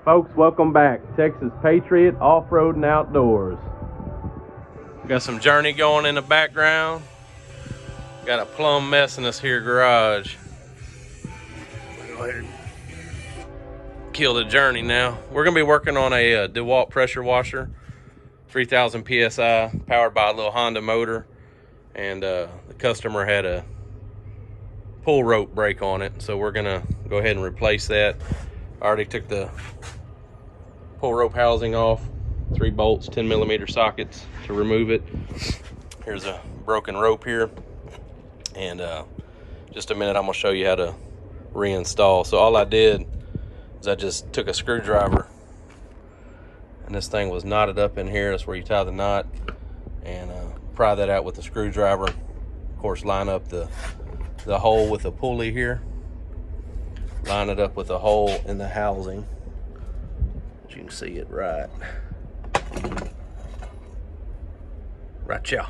Folks, welcome back. Texas Patriot Off-Road and Outdoors. Got some Journey going in the background. Got a plumb mess in this here garage. Go ahead and kill the Journey now. We're going to be working on a Dewalt pressure washer, 3000 PSI, powered by a little Honda motor. And the customer had a pull rope break on it, so we're going to go ahead and replace that. I already took the pull rope housing off, 3 bolts, 10mm sockets to remove it. Here's a broken rope here, and just a minute I'm gonna show you how to reinstall. So all I did is I just took a screwdriver, and this thing was knotted up in here. That's where you tie the knot, and pry that out with the screwdriver. Of course, line up the hole with the pulley here, line it up with the hole in the housing. You can see it right here.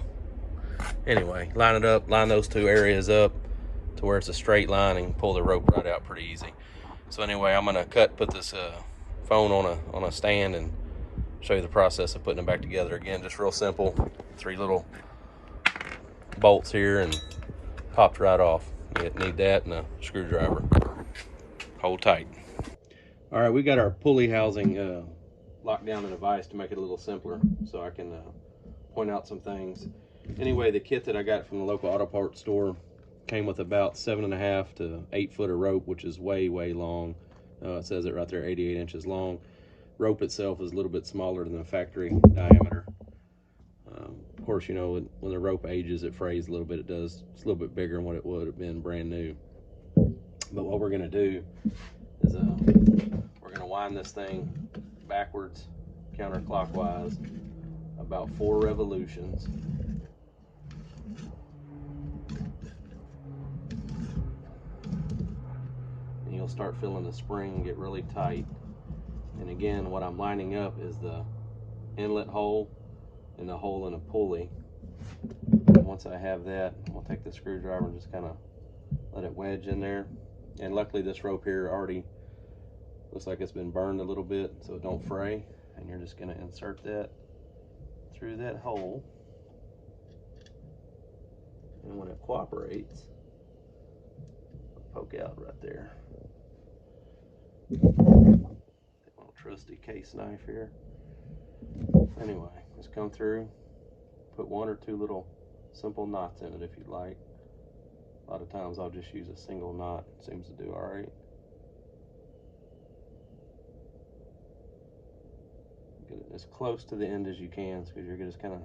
Anyway, line it up, line those two areas up to where it's a straight line, and pull the rope right out pretty easy. So anyway, I'm gonna put this phone on a stand and show you the process of putting it back together. Again, just real simple. 3 little bolts here and popped right off. You need that and a screwdriver. Hold tight. All right, we got our pulley housing locked down in a vise to make it a little simpler, so I can point out some things. Anyway, the kit that I got from the local auto parts store came with about 7.5 to 8 foot of rope, which is way long. It says it right there, 88 inches long. Rope itself is a little bit smaller than the factory diameter. Of course, you know, when the rope ages, it frays a little bit. It's a little bit bigger than what it would have been brand new. But what we're gonna do is we're gonna wind this thing backwards, counterclockwise, about 4 revolutions. And you'll start feeling the spring get really tight. And again, what I'm lining up is the inlet hole and the hole in a pulley. And once I have that, I'll take the screwdriver and just kind of let it wedge in there. And luckily this rope here already looks like it's been burned a little bit, so it don't fray. And you're just going to insert that through that hole. And when it cooperates, it'll poke out right there. Little trusty case knife here. Anyway, just come through, put 1 or 2 little simple knots in it if you'd like. A lot of times I'll just use a single knot. It seems to do all right. Get it as close to the end as you can, because you're gonna kind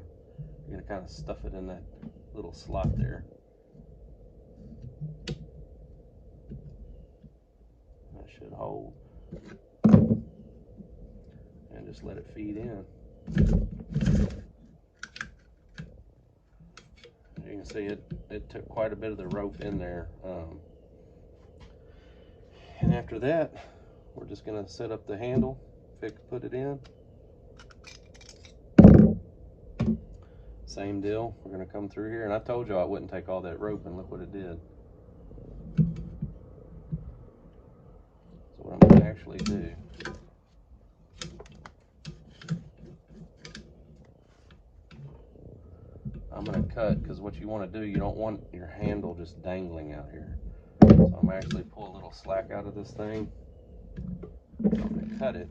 of stuff it in that little slot there. That should hold. And just let it feed in. As you can see, it took quite a bit of the rope in there. And after that, we're just gonna set up the handle, put it in. Same deal, we're gonna come through here, and I told you I wouldn't take all that rope, and look what it did. So what I'm gonna actually do, I'm gonna cut, because what you want to do, you don't want your handle just dangling out here. So I'm actually pull a little slack out of this thing. I'm gonna cut it.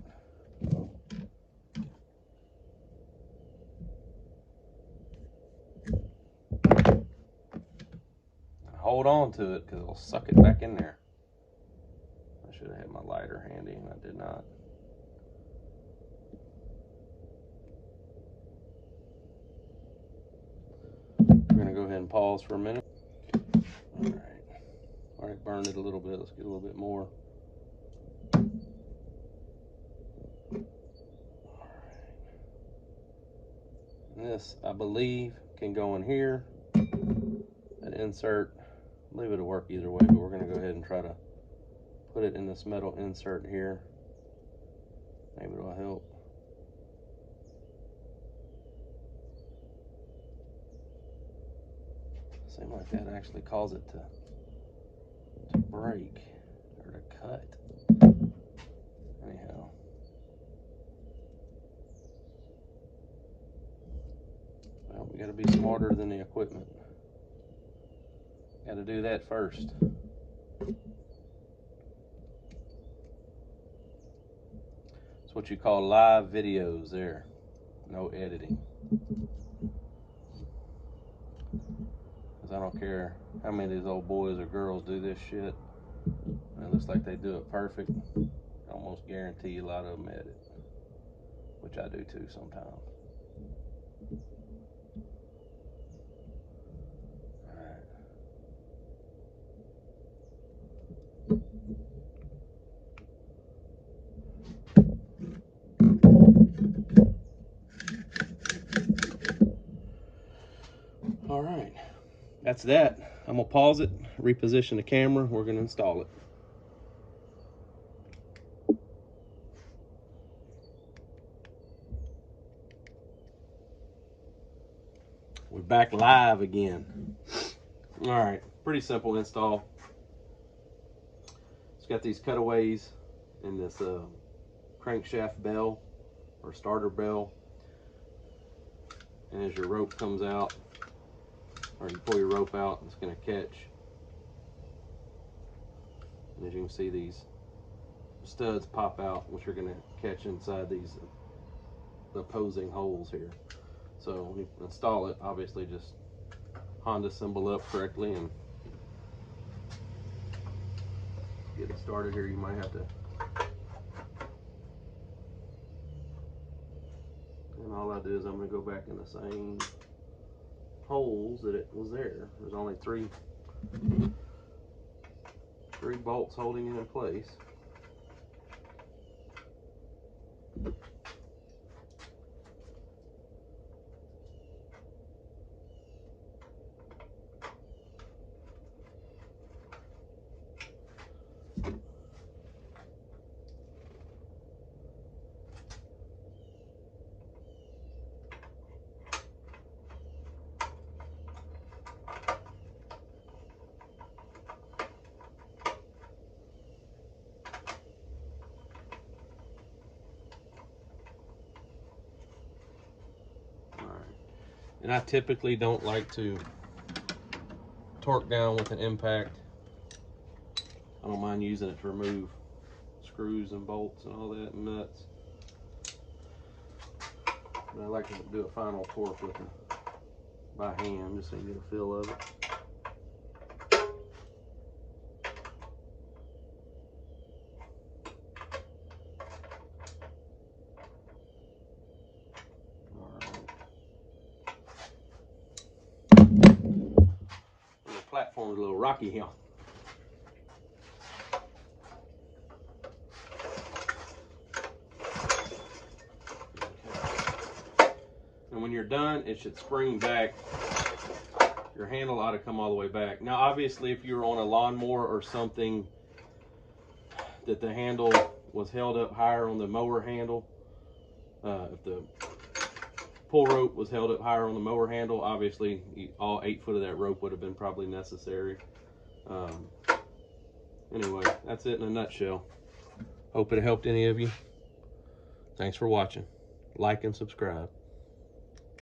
Hold on to it, because it'll suck it back in there. I should have had my lighter handy, and I did not. We're gonna go ahead and pause for a minute. All right, burned it a little bit. Let's get a little bit more. All right. And this, I believe, can go in here. An insert. I believe it'll work either way, but we're gonna go ahead and try to put it in this metal insert here. Maybe it'll help. Seems like that actually caused it to break or to cut. Anyhow, Got to be smarter than the equipment. Got to do that first. It's what you call live videos there. No editing. Because I don't care how many of these old boys or girls do this shit. It looks like they do it perfect. I almost guarantee a lot of them edit. Which I do too sometimes. All right, that's that. I'm gonna pause it, reposition the camera. We're gonna install it. We're back live again. All right, pretty simple install. It's got these cutaways in this crankshaft bell or starter bell, and as your rope comes out, or you pull your rope out, it's going to catch. And as you can see, these studs pop out, which are going to catch inside these opposing holes here. So when you install it, obviously just Honda symbol up correctly and get it started here. You might have to, and all I do is I'm going to go back in the same holes that it was there. There's only three bolts holding it in place. And I typically don't like to torque down with an impact. I don't mind using it to remove screws and bolts and all that and nuts. But I like to do a final torque with it by hand just so you get a feel of it. Platform's a little rocky here. And when you're done, it should spring back. Your handle ought to come all the way back. Now, obviously, if you're on a lawnmower or something that the handle was held up higher on the mower handle, if the pull rope was held up higher on the mower handle, obviously all 8 foot of that rope would have been probably necessary. Anyway, that's it in a nutshell. Hope it helped any of you. Thanks for watching. Like and subscribe.